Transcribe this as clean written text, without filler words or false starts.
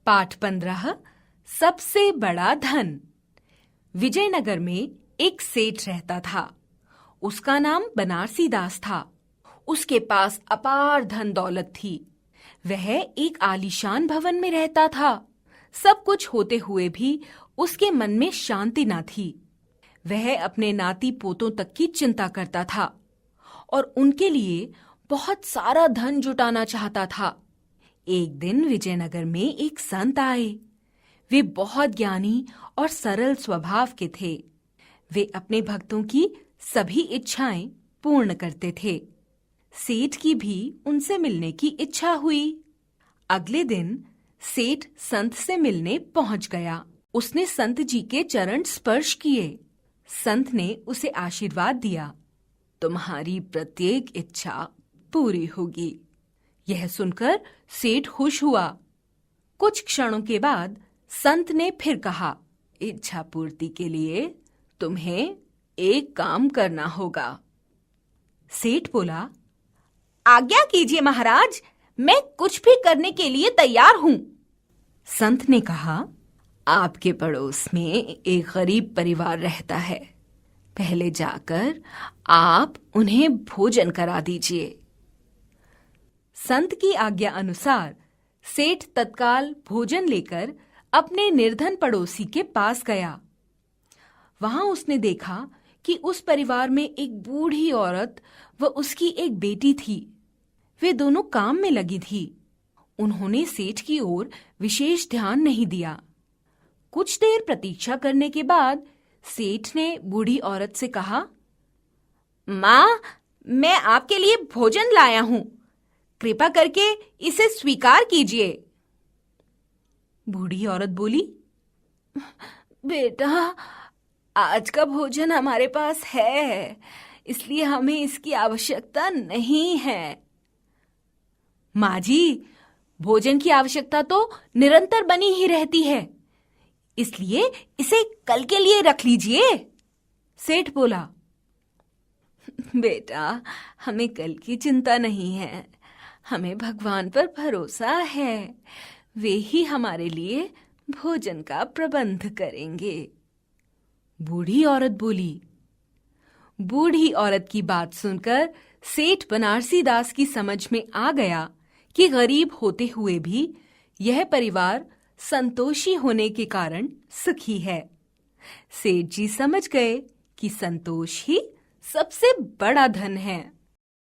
पाठ 15 सबसे बड़ा धन। विजयनगर में एक सेठ रहता था। उसका नाम बनारसी दास था। उसके पास अपार धन दौलत थी। वह एक आलीशान भवन में रहता था। सब कुछ होते हुए भी उसके मन में शांति न थी। वह अपने नाती पोतों तक की चिंता करता था और उनके लिए बहुत सारा धन जुटाना चाहता था। एक दिन विजयनगर में एक संत आए। वे बहुत ज्ञानी और सरल स्वभाव के थे। वे अपने भक्तों की सभी इच्छाएं पूर्ण करते थे। सेठ की भी उनसे मिलने की इच्छा हुई। अगले दिन सेठ संत से मिलने पहुंच गया। उसने संत जी के चरण स्पर्श किए। संत ने उसे आशीर्वाद दिया, तुम्हारी प्रत्येक इच्छा पूरी होगी। यह सुनकर सेठ खुश हुआ। कुछ क्षणों के बाद संत ने फिर कहा, इच्छा पूर्ति के लिए तुम्हें एक काम करना होगा। सेठ बोला, आज्ञा कीजिए महाराज, मैं कुछ भी करने के लिए तैयार हूं। संत ने कहा, आपके पड़ोस में एक गरीब परिवार रहता है। पहले जाकर आप उन्हें भोजन करा दीजिए। संत की आज्ञा अनुसार सेठ तत्काल भोजन लेकर अपने निर्धन पड़ोसी के पास गया। वहां उसने देखा कि उस परिवार में एक बूढ़ी औरत व उसकी एक बेटी थी। वे दोनों काम में लगी थी। उन्होंने सेठ की ओर विशेष ध्यान नहीं दिया। कुछ देर प्रतीक्षा करने के बाद सेठ ने बूढ़ी औरत से कहा, माँ, मैं आपके लिए भोजन लाया हूं। कृपा करके इसे स्वीकार कीजिए। बूढ़ी औरत बोली, बेटा, आज का भोजन हमारे पास है, इसलिए हमें इसकी आवश्यकता नहीं है। माँ जी, भोजन की आवश्यकता तो निरंतर बनी ही रहती है, इसलिए इसे कल के लिए रख लीजिए। सेठ बोला, बेटा, हमें कल की चिंता नहीं है, हमें भगवान पर भरोसा है। वे ही हमारे लिए भोजन का प्रबंध करेंगे। बूढ़ी औरत बोली। बूढ़ी औरत की बात सुनकर सेठ बनारसी दास की समझ में आ गया कि गरीब होते हुए भी यह परिवार संतोषी होने के कारण सुखी है। सेठ जी समझ गए कि संतोष ही सबसे बड़ा धन है।